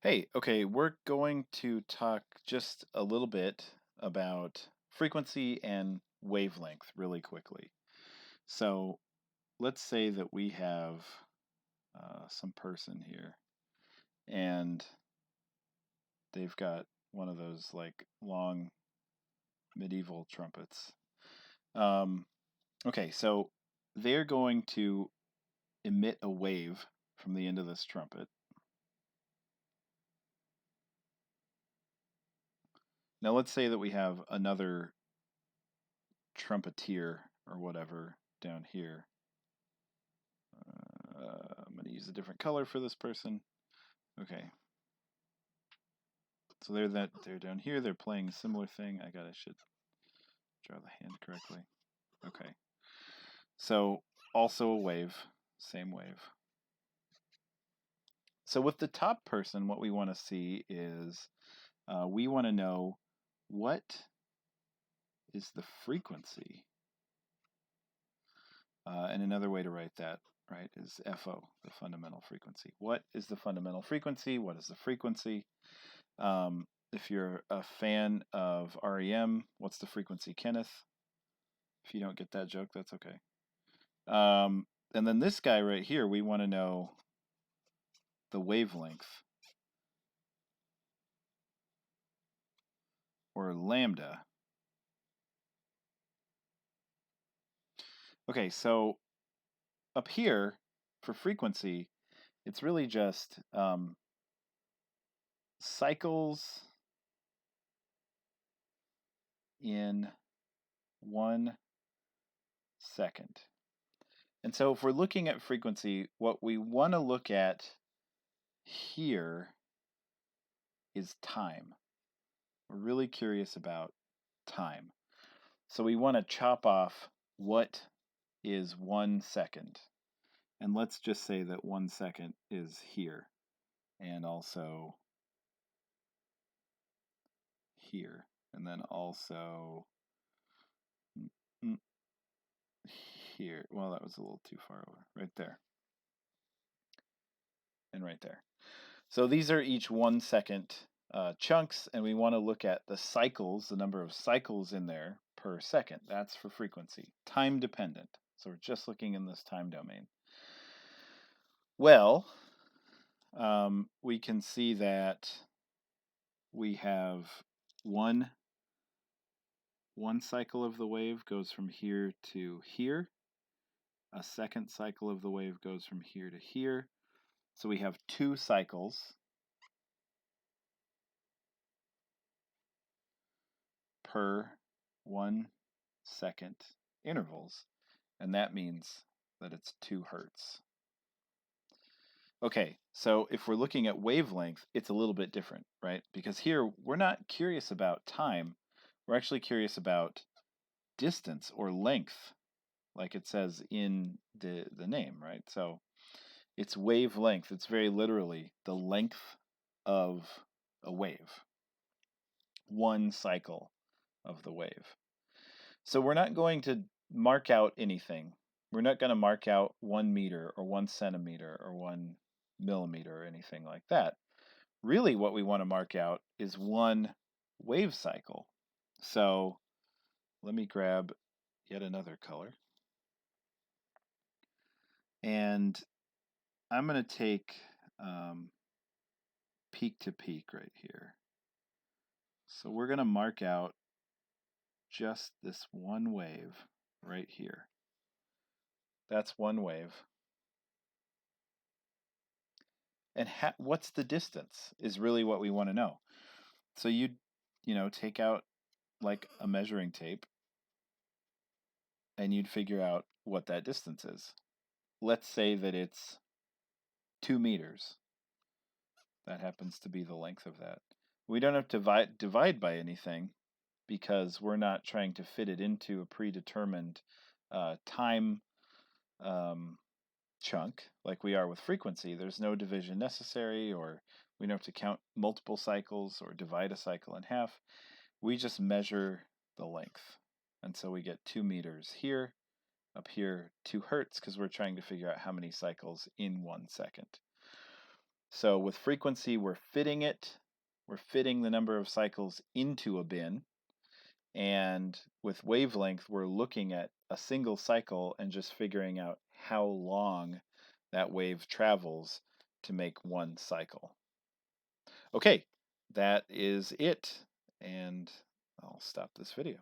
Hey, okay, we're going to talk just a little bit about frequency and wavelength really quickly. So let's say that we have some person here and they've got one of those like long medieval trumpets. Um, okay, so they're going to emit a wave from the end of this trumpet. Now let's say that we have another trumpeter or whatever down here. I'm going to use a different color for this person. Okay. So they're down here. They're playing a similar thing. I should draw the hand correctly. Okay. So also a wave, same wave. So with the top person, what we want to see is we want to know what is the frequency. And another way to write that, right, is FO, the fundamental frequency. What is the fundamental frequency? What is the frequency? If you're a fan of REM, what's the frequency, Kenneth? If you don't get that joke, that's okay. And then this guy right here, we want to know the wavelength, or lambda. Okay, so up here for frequency, it's really just cycles in 1 second. And so if we're looking at frequency, what we want to look at here is time. We're really curious about time. So we want to chop off what is 1 second. And let's just say that 1 second is here and also here. And then also here. Well, that was a little too far over. Right there. And right there. So these are each 1 second chunks, and we want to look at the cycles, the number of cycles in there per second. That's for frequency. Time dependent. So we're just looking in this time domain. Well, we can see that we have one cycle of the wave goes from here to here. A second cycle of the wave goes from here to here. So we have 2 cycles per 1 second intervals, and that means that it's 2 hertz. Okay, so if we're looking at wavelength, it's a little bit different, right? Because here we're not curious about time, we're actually curious about distance or length, like it says in the name, right? So it's wavelength. It's very literally the length of a wave, 1 cycle of the wave. So we're not going to mark out anything. We're not going to mark out 1 meter or 1 centimeter or 1 millimeter or anything like that. Really what we want to mark out is 1 wave cycle. So let me grab yet another color. And I'm going to take peak to peak right here. So we're going to mark out just this 1 wave right here. That's 1 wave. And what's the distance is really what we want to know. So you take out like a measuring tape and you'd figure out what that distance is. Let's say that it's 2 meters. That happens to be the length of that. We don't have to divide by anything because we're not trying to fit it into a predetermined time chunk like we are with frequency. There's no division necessary, or we don't have to count multiple cycles or divide a cycle in half. We just measure the length. And so we get 2 meters here, up here 2 hertz, because we're trying to figure out how many cycles in 1 second. So with frequency, we're fitting the number of cycles into a bin. And with wavelength, we're looking at a single cycle and just figuring out how long that wave travels to make one cycle. Okay, that is it. And I'll stop this video.